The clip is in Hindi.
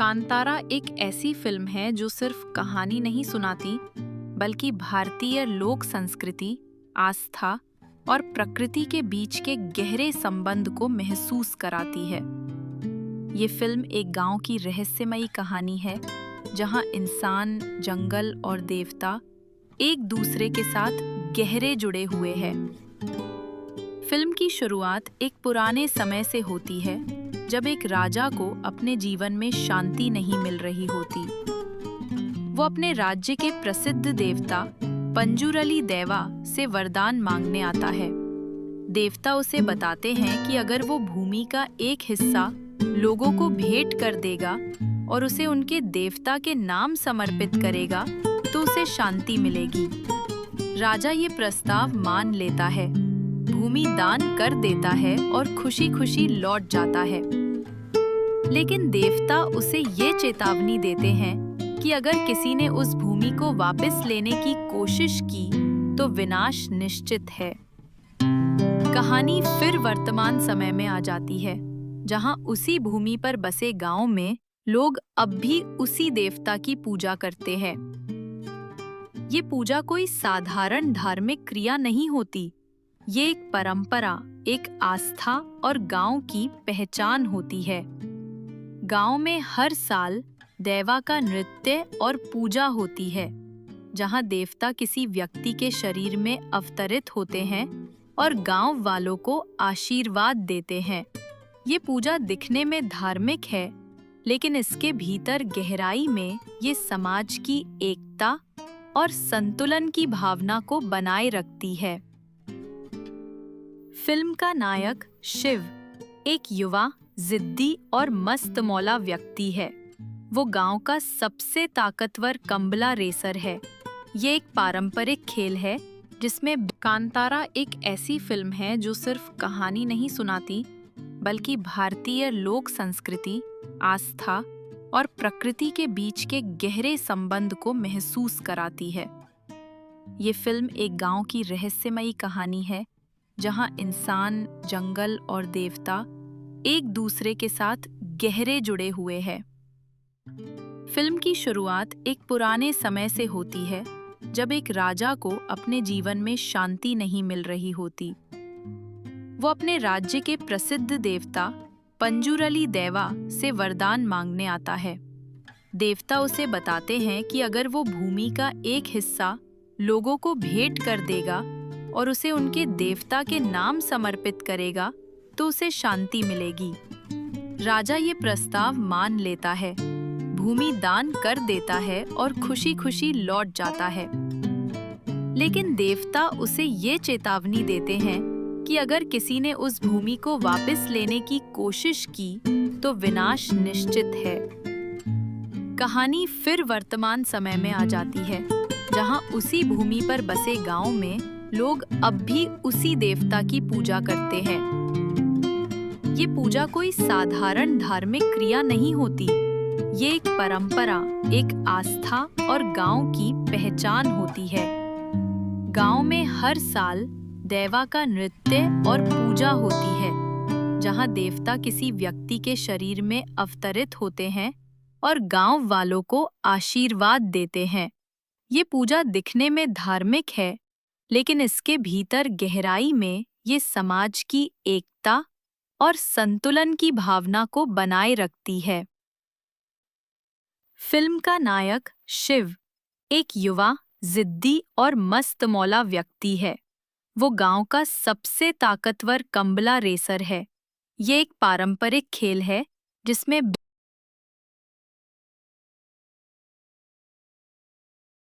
कांतारा एक ऐसी फिल्म है जो सिर्फ कहानी नहीं सुनाती, बल्कि भारतीय लोक संस्कृति, आस्था और प्रकृति के बीच के गहरे संबंध को महसूस कराती है। ये फिल्म एक गांव की रहस्यमयी कहानी है, जहां इंसान, जंगल और देवता एक दूसरे के साथ गहरे जुड़े हुए हैं। फिल्म की शुरुआत एक पुराने समय से होती है, जब एक राजा को अपने जीवन में शांति नहीं मिल रही होती। वो अपने राज्य के प्रसिद्ध देवता पंजुरली देवा से वरदान मांगने आता है। देवता उसे बताते हैं कि अगर वो भूमि का एक हिस्सा लोगों को भेंट कर देगा और उसे उनके देवता के नाम समर्पित करेगा, तो उसे शांति मिलेगी। राजा ये प्रस्ताव मान लेता है, भूमि दान कर देता है और खुशी खुशी लौट जाता है। लेकिन देवता उसे ये चेतावनी देते हैं कि अगर किसी ने उस भूमि को वापस लेने की कोशिश की तो विनाश निश्चित है। कहानी फिर वर्तमान समय में आ जाती है, जहां उसी भूमि पर बसे गांव में लोग अब भी उसी देवता की पूजा करते हैं। ये पूजा कोई साधारण धार्मिक क्रिया नहीं होती। ये एक परंपरा, एक आस्था और गांव की पहचान होती है। गांव में हर साल देवा का नृत्य और पूजा होती है, जहां देवता किसी व्यक्ति के शरीर में अवतरित होते हैं और गांव वालों को आशीर्वाद देते हैं। ये पूजा दिखने में धार्मिक है, लेकिन इसके भीतर गहराई में ये समाज की एकता और संतुलन की भावना को बनाए रखती है। फिल्म का नायक शिव एक युवा, जिद्दी और मस्त मौला व्यक्ति है। वो गांव का सबसे ताकतवर कंबला रेसर है। ये एक पारंपरिक खेल है जिसमें कांतारा एक ऐसी फिल्म है जो सिर्फ कहानी नहीं सुनाती, बल्कि भारतीय लोक संस्कृति, आस्था और प्रकृति के बीच के गहरे संबंध को महसूस कराती है। ये फिल्म एक गांव की रहस्यमयी कहानी है, जहां इंसान, जंगल और देवता एक दूसरे के साथ गहरे जुड़े हुए हैं। फिल्म की शुरुआत एक पुराने समय से होती है, जब एक राजा को अपने जीवन में शांति नहीं मिल रही होती। वो अपने राज्य के प्रसिद्ध देवता पंजुरली देवा से वरदान मांगने आता है। देवता उसे बताते हैं कि अगर वो भूमि का एक हिस्सा लोगों को भेंट कर देगा और उसे उनके देवता के नाम समर्पित करेगा, तो उसे शांति मिलेगी। राजा ये प्रस्ताव मान लेता है, भूमि दान कर देता है और खुशी खुशी लौट जाता है। लेकिन देवता उसे ये चेतावनी देते हैं कि अगर किसी ने उस भूमि को वापस लेने की कोशिश की तो विनाश निश्चित है। कहानी फिर वर्तमान समय में आ जाती है, जहां उसी भूमि पर बसे गांव में लोग अब भी उसी देवता की पूजा करते हैं। ये पूजा कोई साधारण धार्मिक क्रिया नहीं होती। ये एक परंपरा, एक आस्था और गांव की पहचान होती है। गांव में हर साल देवा का नृत्य और पूजा होती है, जहां देवता किसी व्यक्ति के शरीर में अवतरित होते हैं और गांव वालों को आशीर्वाद देते हैं। ये पूजा दिखने में धार्मिक है, लेकिन इसके भीतर गहराई में ये समाज की एकता और संतुलन की भावना को बनाए रखती है। फिल्म का नायक शिव एक युवा, जिद्दी और मस्त मौला व्यक्ति है। वो गांव का सबसे ताकतवर कंबला रेसर है। ये एक पारंपरिक खेल है जिसमें